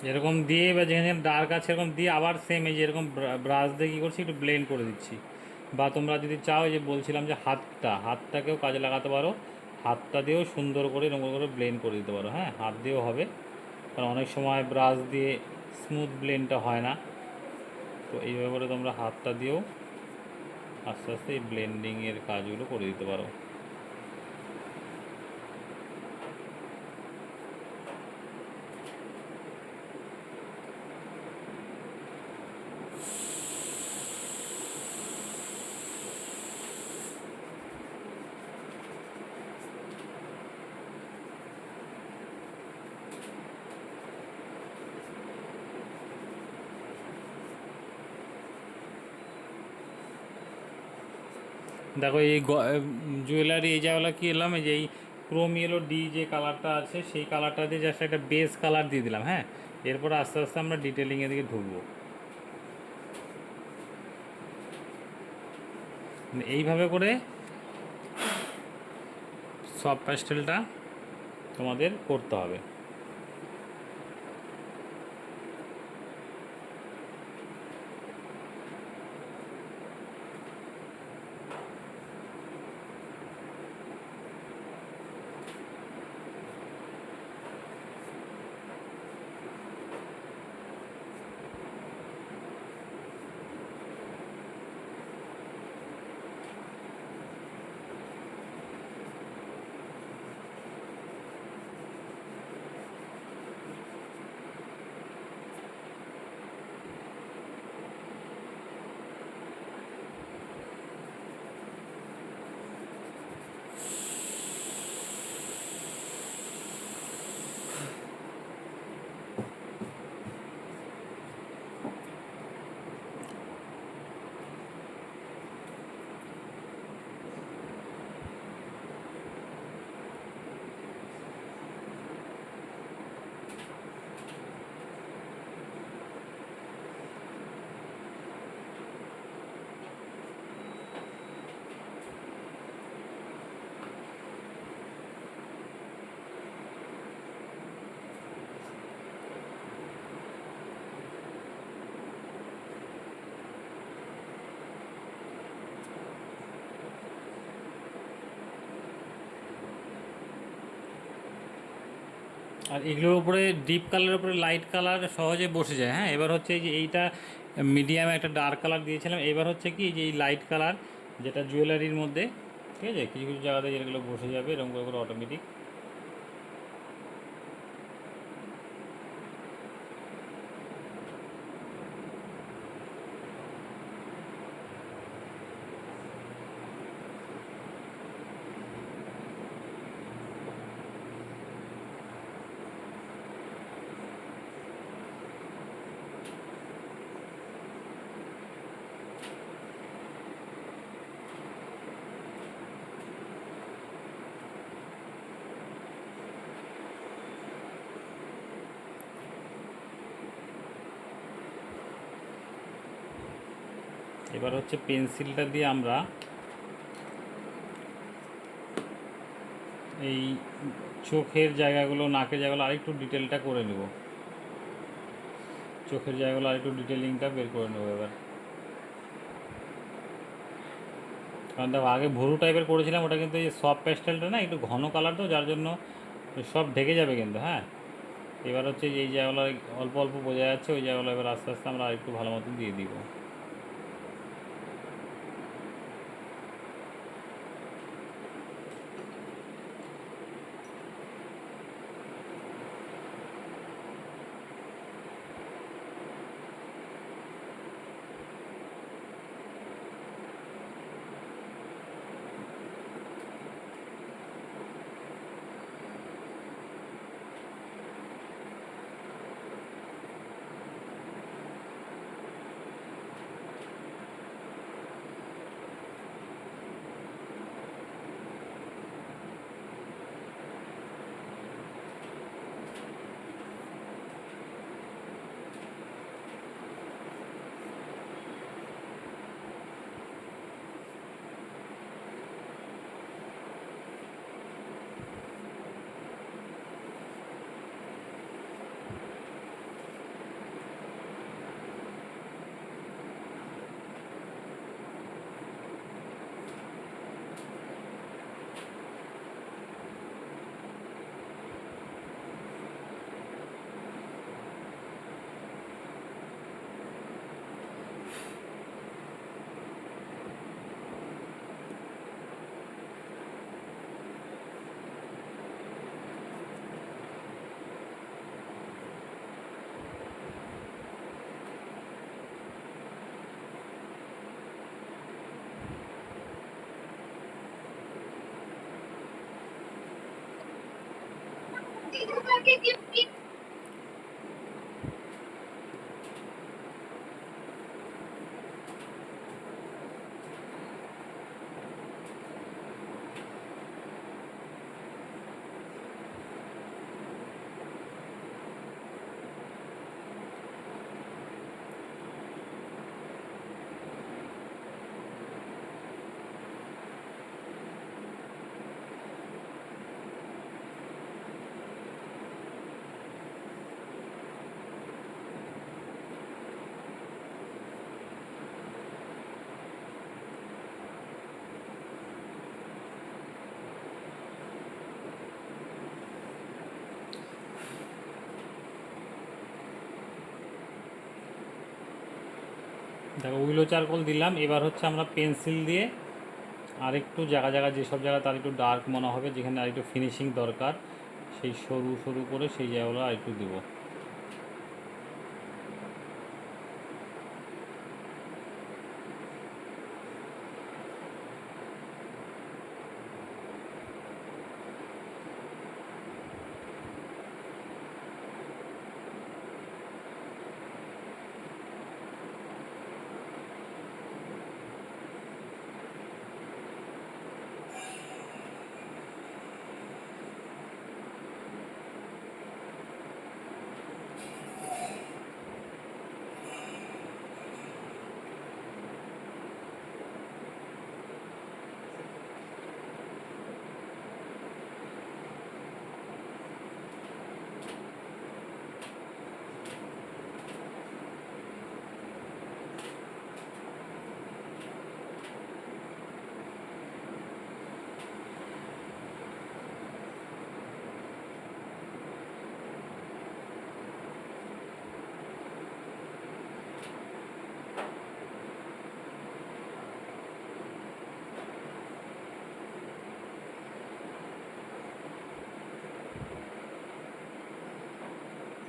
এরকম দিয়ে বা যেখানে ডার্ক আছে এরকম দিয়ে আবার সেম এই যে এরকম ব্রাশ দিয়ে কী করছি একটু ব্লেন্ড করে দিচ্ছি। বা তোমরা যদি চাও যে বলছিলাম যে হাতটাকেও কাজে লাগাতে পারো, হাতটা দিয়েও সুন্দর করে এরকম করে ব্লেন্ড করে দিতে পারো। হ্যাঁ, হাত দিয়েও হবে, কারণ অনেক সময় ব্রাশ দিয়ে স্মুথ ব্লেন্ডটা হয় না। তো এইভাবে করে তোমরা হাতটা দিয়েও আস্তে আস্তে এই ব্লেন্ডিংয়ের কাজগুলো করে দিতে পারো। দেখো এই জুয়েলারি এই জায়গাগুলো কি এলাম, এই যে এই ক্রোম ইয়েলো ডি যে কালারটা আছে সেই কালারটা দিয়ে জাস্ট একটা বেস কালার দিয়ে দিলাম। হ্যাঁ, এরপর আস্তে আস্তে আমরা ডিটেলিংয়ের দিকে ঢুকবো। এইভাবে করে সব প্যাস্টেলটা তোমাদের করতে হবে। আর এগুলোর উপরে ডিপ কালারের উপরে লাইট কালার সহজে বসে যায়। হ্যাঁ, এবার হচ্ছে এই যে এইটা মিডিয়ামে একটা ডার্ক কালার দিয়েছিলাম, এবার হচ্ছে কি যে এই লাইট কালার যেটা জুয়েলারির মধ্যে, ঠিক আছে, কিছু কিছু জায়গাতে যেগুলো বসে যাবে এরকম করে অটোমেটিক। এবার হচ্ছে পেন্সিলটা দিয়ে আমরা এই চোখের জায়গাগুলো, নাকের জায়গাগুলো আরেকটু ডিটেলটা করে নেব। চোখের জায়গাগুলো আরেকটু ডিটেলিংটা বের করে নেবো এবার। কারণ দেখো আগে ভুরু টাইপের করেছিলাম, ওটা কিন্তু এই সফট প্যাস্টেলটা না একটু ঘন কালার, তো যার জন্য সব ঢেকে যাবে কিন্তু। হ্যাঁ, এবার হচ্ছে এই জায়গাগুলো অল্প অল্প বোঝা যাচ্ছে, ওই জায়গাগুলো এবার আস্তে আস্তে আমরা আরেকটু ভালো মতন দিয়ে দিব। দেখো উইলো চারকোল দিলাম, এবার হচ্ছে আমরা পেন্সিল দিয়ে আরেকটু জায়গা জায়গা যেসব জায়গা তার একটু ডার্ক মনে হবে, যেখানে আরেকটু ফিনিশিং দরকার, সেই সরু সরু করে সেই জায়গাগুলো আরেকটু দেবো।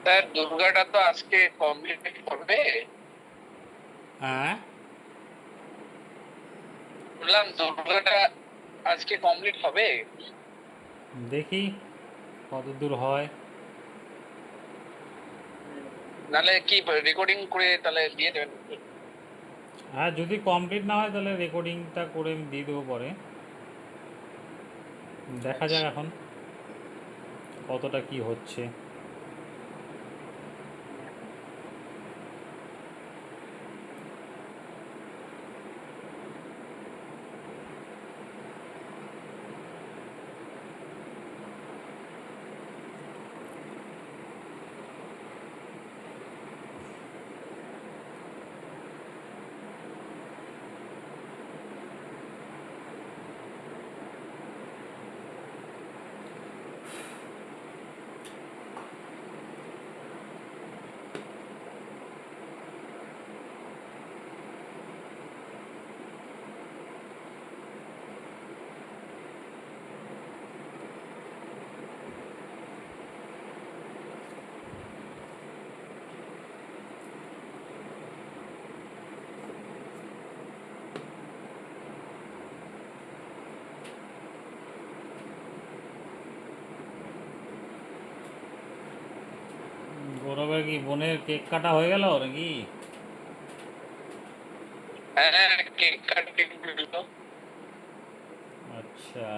স্যার দুর্গাটা তো আজকে কমপ্লিট হবে, হ্যাঁ, বললাম দুর্গাটা আজকে কমপ্লিট হবে। দেখি কত দূর হয়। নালে কি রেকর্ডিং করে তাহলে দিয়ে দেবেন? হ্যাঁ, যদি কমপ্লিট না হয় তাহলে রেকর্ডিংটা করে আমি দিয়ে দেবো পরে। দেখা যাক এখন কতটা কি হচ্ছে। গৌরবের কি বোনের কেক কাটা হয়ে গেল নাকি? হ্যাঁ, কেক কাটিং হলো। আচ্ছা,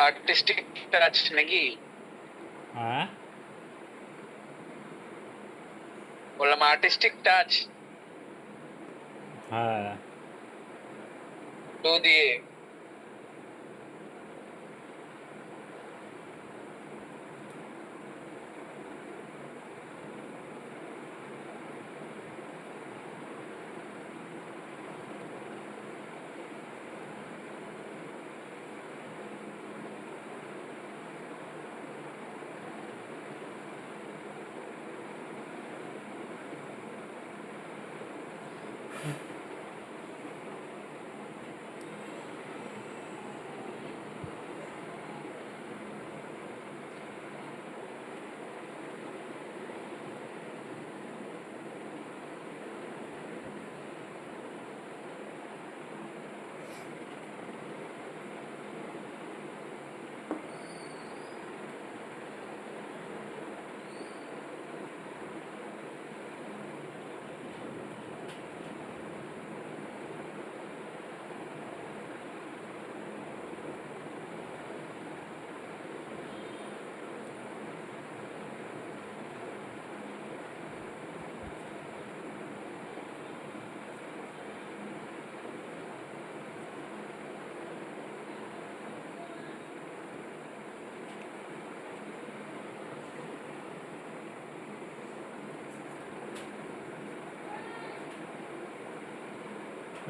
আর্টিস্টিক টাচ নাকি? হ্যাঁ, বললাম আর্টিস্টিক টাচ। হ্যাঁ, তো দিয়ে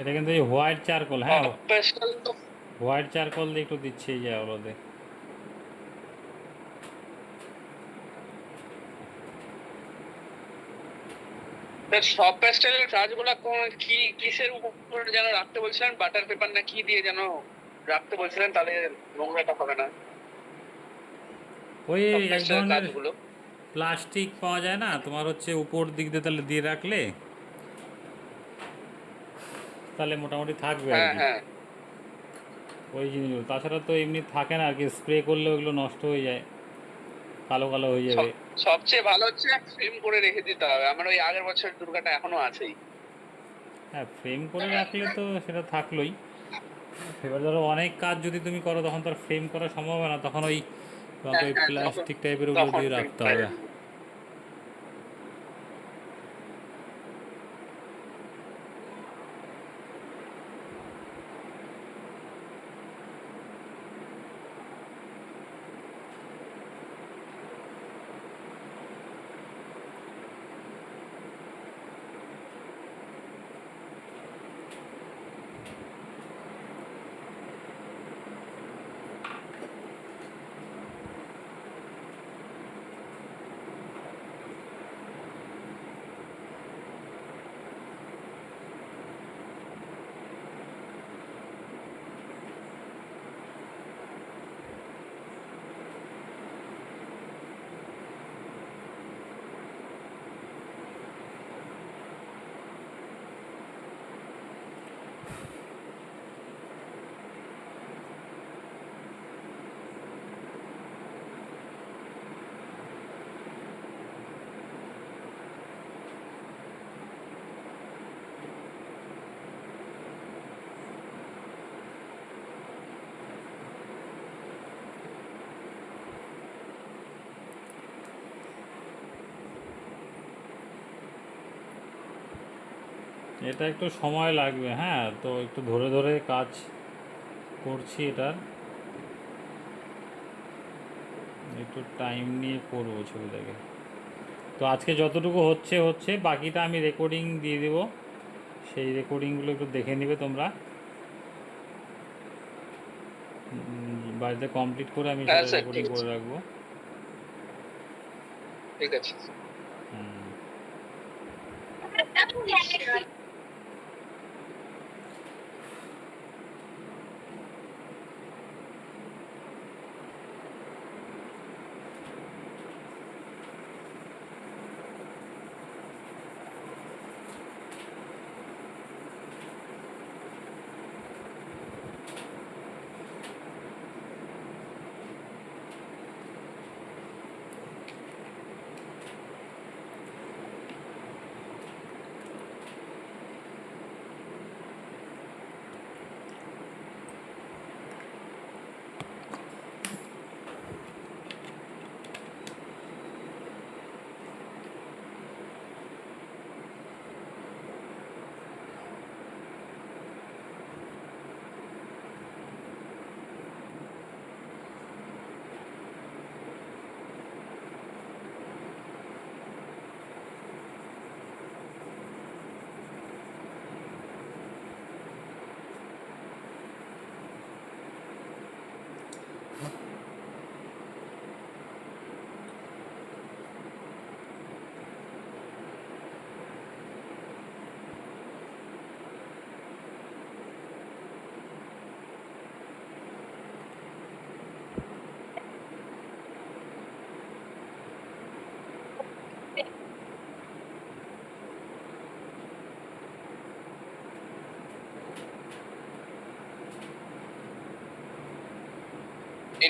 এটা কিন্তু এই হোয়াইট চারকোল, হ্যাঁ স্পেশাল তো হোয়াইট চারকোল দিয়ে একটু দিচ্ছে এই জায়গাগুলোতে। সব প্যাস্টেলের কাজগুলো কি কিসের উপর যেন রাখতে বলছিলেন, বাটার পেপার না কি দিয়ে যেন রাখতে বলছিলেন, তাহলে নোংরাটা হবে না ওই সব এক প্যাস্টেলের ধরনের কাজগুলো? প্লাস্টিক পাওয়া যায় না তোমার, হচ্ছে উপর দিক দিয়ে তাহলে দিয়ে রাখলে তাহলে মোটামুটি থাকবে আর হ্যাঁ কি হ্যাঁ। ওই জিনিসগুলো। তাছাড়া তো এমনি থাকে না আর কি, স্প্রে করলে ওইগুলো নষ্ট হয়ে যায়, কালো কালো হয়ে যাবে। সবচেয়ে ভালো হচ্ছে ফ্রেম করে রেখে দিতে হবে। আমার ওই আগের বছরের দুর্গাটা এখনো আছেই। হ্যাঁ ফ্রেম করে রাখলে তো সেটা থাকলোই। এবার ধরো অনেক কাজ যদি তুমি করো তখন তো আর ফ্রেম করা সম্ভব হবে না, তখন ওই তোমাকে হ্যাঁ ওই হ্যাঁ, তখন প্লাস্টিক টাইপের ওগুলো তখন দিয়ে frame রাখতে করে হবে। দিবো। এটা একটু সময় লাগবে, হ্যাঁ তো একটু ধরে ধরে কাজ করছি, এটার একটু টাইম নিয়ে করবো ছবিটাকে। তো আজকে যতটুকু হচ্ছে হচ্ছে, বাকিটা আমি রেকর্ডিং দিয়ে দেবো, সেই রেকর্ডিংগুলো একটু দেখে নেবে তোমরা। বাড়িতে কমপ্লিট করে আমি হ্যাঁ সেটা স্যার, রেকর্ডিং ঠিক আছে করে রাখবো। ঠিক আছে। হুম।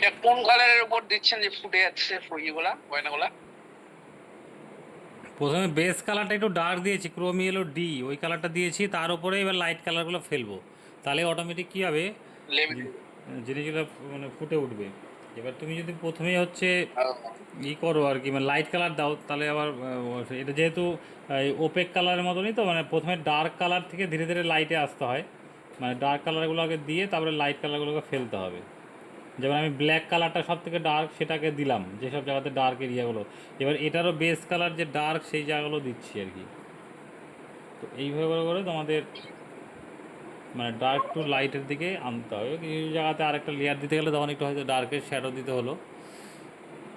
এটা কোন কালারের উপর দিচ্ছেন যে ফুটে যাচ্ছে ইয়েগুলা গয়নাগুলা? প্রথমে বেস কালারটা একটু ডার্ক দিয়েছি, ক্রোম ইয়েলো ডি, ওই কালারটা দিয়েছি, তার উপরে এবার লাইট কালারগুলো ফেলবো, তাহলে অটোমেটিক কী হবে, লেমন। জিনিসগুলো মানে ফুটে উঠবে। এবার তুমি যদি প্রথমেই হচ্ছে ই করো আর কি, মানে লাইট কালার দাও, তাহলে আবার এটা যেহেতু ওপেক কালারের মতনই, তো মানে প্রথমে ডার্ক কালার থেকে ধীরে ধীরে লাইটে আসতে হয়, মানে ডার্ক কালারগুলো আগে দিয়ে তারপরে লাইট কালারগুলোকে ফেলতে হবে। যেমন আমি ব্ল্যাক কালারটা সব থেকে ডার্ক, সেটাকে দিলাম যেসব জায়গাতে ডার্ক এরিয়াগুলো, এবার এটারও বেস কালার যে ডার্ক সেই জায়গাগুলো দিচ্ছি আর কি। তো এইভাবে করে করে তোমাদের মানে ডার্ক টু লাইটের দিকে আনতে হবে। কিছু জায়গাতে আরেকটা লেয়ার দিতে গেলে তখন একটু হয়তো ডার্কের শ্যাডো দিতে হলো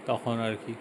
তখন আর কি।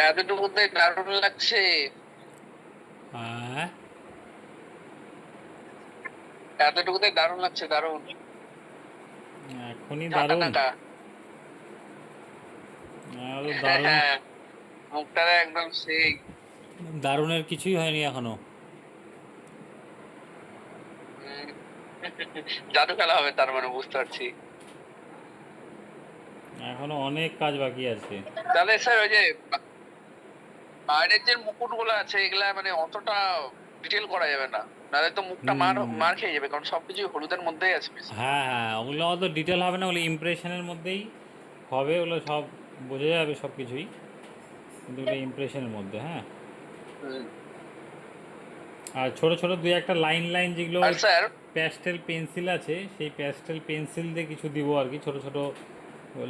এতটুকুতে দারুণ লাগছে, হ্যাঁ, এতটুকুতে দারুণ লাগছে, দারুণ। এখনই ঝাঁকা দারুণ, নাকা। আরো দারুণ। হ্যাঁ, মুখটা একদম সেই। দারুণের কিছুই হয়নি এখনো। উম, জাদু খেলা হবে তার মানে, বুঝতে পারছি। এখনো অনেক কাজ বাকি আছে। তাহলে স্যার ওই যে বাইরের যে মুকুট গুলো আছে এগুলা মানে অতটা ডিটেল করা যাবে না, নাহলে তো মুখটা মার মার খেয়ে যাবে, কারণ সবকিছু হলুদের মধ্যেই আছে বেশি। হ্যাঁ হ্যাঁ, ওগুলো অত ডিটেল হবে না, ওগুলো ইমপ্রেশনের মধ্যেই হবে, ওগুলো সব বোঝা যাবে সব কিছুই, কিন্তু ওগুলো ইমপ্রেশনের মধ্যে। হ্যাঁ, আর ছোট ছোট দুই একটা লাইন লাইন যেগুলো আর স্যার প্যাস্টেল পেন্সিল আছে, সেই প্যাস্টেল পেন্সিল দিয়ে কিছু দিব আর কি, ছোট ছোট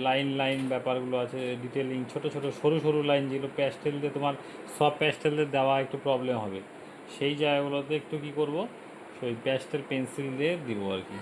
লাইন লাইন ব্যাপারগুলো আছে, ডিটেলিং ছোট ছোট সরু সরু লাইন যেগুলো প্যাস্টেল দিয়ে তোমার সব প্যাস্টেল দিয়ে দেওয়া একটু প্রবলেম হবে, সেই জায়গাগুলোতে একটু কী করব, সেই প্যাস্টেল পেন্সিল দিয়ে দিব আর কি।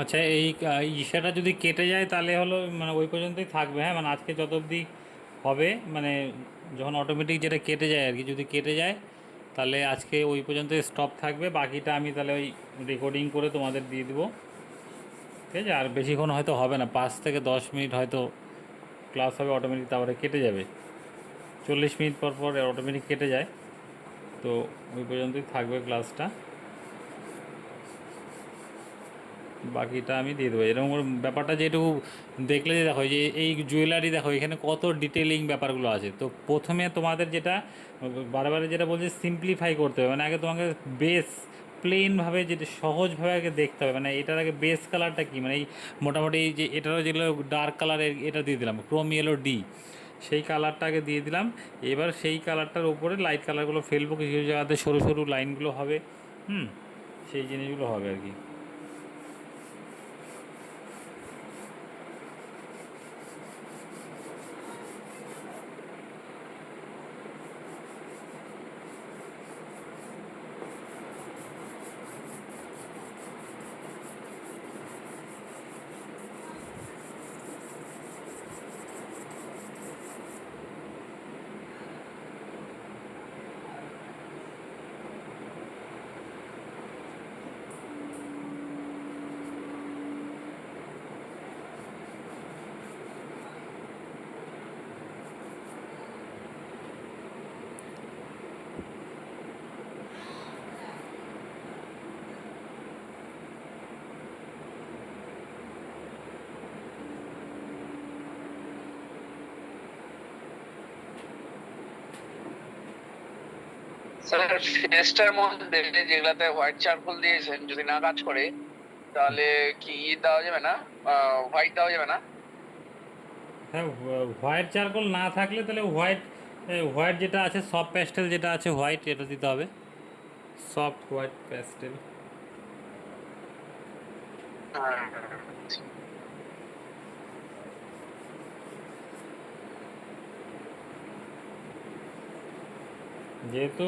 আচ্ছা, এই ইশাটা যদি কেটে যায় তাহলে হলো মানে ওই পর্যন্তই থাকবে। হ্যাঁ, মানে আজকে যত অবধি হবে, মানে যখন অটোমেটিক যেটা কেটে যায় আর কি, যদি কেটে যায় তাহলে আজকে ওই পর্যন্তই স্টপ থাকবে, বাকিটা আমি তাহলে ওই রেকর্ডিং করে তোমাদের দিয়ে দেবো। ঠিক আছে, আর বেশিক্ষণ হয়তো হবে না, 5 থেকে 10 মিনিট হয়তো ক্লাস হবে, অটোমেটিক তারপরে কেটে যাবে, 40 মিনিট পর পর অটোমেটিক কেটে যায়, তো ওই পর্যন্তই থাকবে ক্লাসটা, বাকিটা আমি দিয়ে দেবো। এরকম করে ব্যাপারটা যেটুকু দেখলে যে দেখো, যে এই জুয়েলারি দেখো এখানে কত ডিটেলিং ব্যাপারগুলো আছে। তো প্রথমে তোমাদের যেটা বারে যেটা বলছি, সিম্পলিফাই করতে হবে, মানে আগে তোমাকে বেস প্লেনভাবে যেটা সহজভাবে আগে দেখতে হবে, মানে এটার আগে বেস কালারটা কী, মানে এই মোটামুটি এই যে এটারও যেগুলো ডার্ক কালারের এটা দিয়ে দিলাম ক্রোম ইয়েলো ডি, সেই কালারটাকে দিয়ে দিলাম। এবার সেই কালারটার উপরে লাইট কালারগুলো ফেলবো, কিছু কিছু জায়গাতে সরু সরু লাইনগুলো হবে, সেই জিনিসগুলো হবে আর কি। স্যার ফেস্টার মধ্যে যেগুলাতে হোয়াইট চারকোল দিয়েছেন যদি না কাজ করে তাহলে কি দেওয়া যাবে না, হোয়াইট দেওয়া যাবে না? হ্যাঁ, হোয়াইট চারকোল না থাকলে তাহলে হোয়াইট, হোয়াইট যেটা আছে সফট প্যাস্টেল যেটা আছে হোয়াইট, এটা দিতে হবে, সফট হোয়াইট প্যাস্টেল। যেহেতু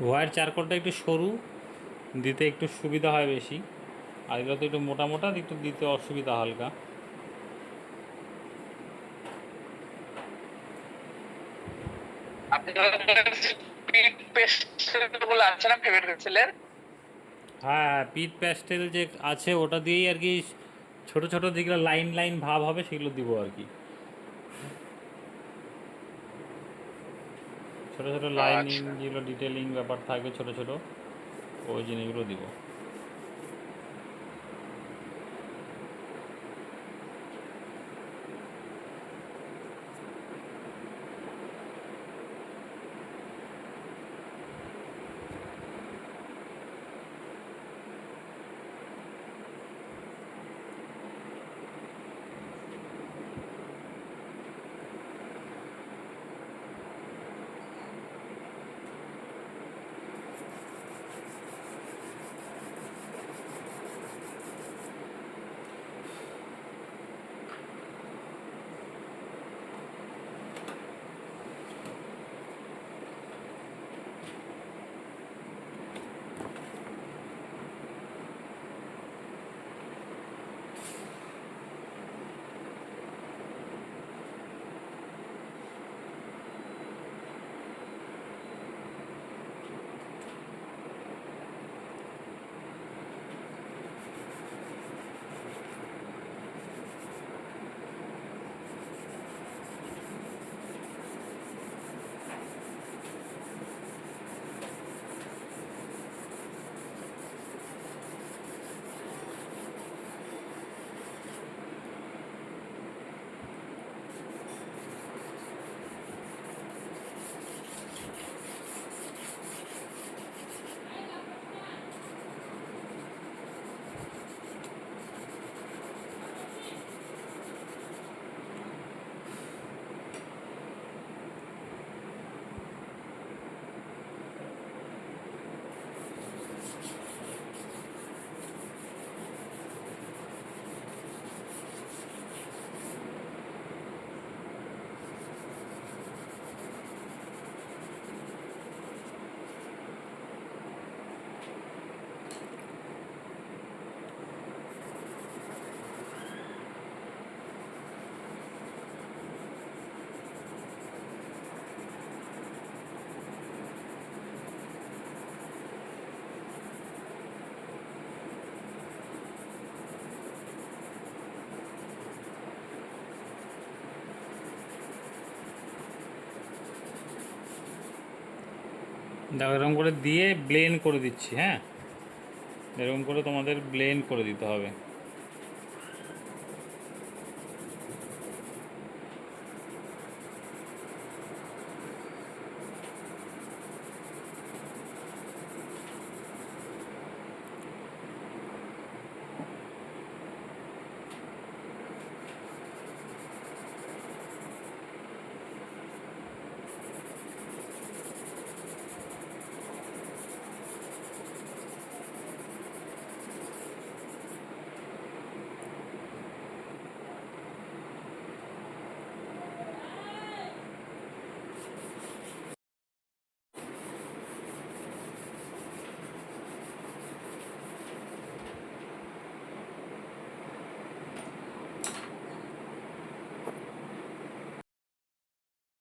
হোয়াইট চারকোলটা একটু সরু, দিতে একটু সুবিধা হয় বেশি, আর এগুলো তো একটু মোটা মোটা, একটু দিতে অসুবিধা হালকা। আপনার স্পিড পেস্টেল আছে না ফেভারিট পেন্সিলের? হ্যাঁ হ্যাঁ, পিট প্যাস্টেল যে আছে ওটা দিয়েই আর কি, ছোটো ছোটো যেগুলো লাইন লাইন ভাব হবে সেগুলো দিব আর কি, ছোটো ছোটো লাইনিং আচ্ছা, যেগুলো ডিটেলিং ব্যাপার থাকবে ছোটো ছোটো, ওই জিনিসগুলো দিব। দেখো এরকম করে দিয়ে ব্লেন্ড করে দিচ্ছি, হ্যাঁ, এরকম করে তোমাদের ব্লেন্ড করে দিতে হবে।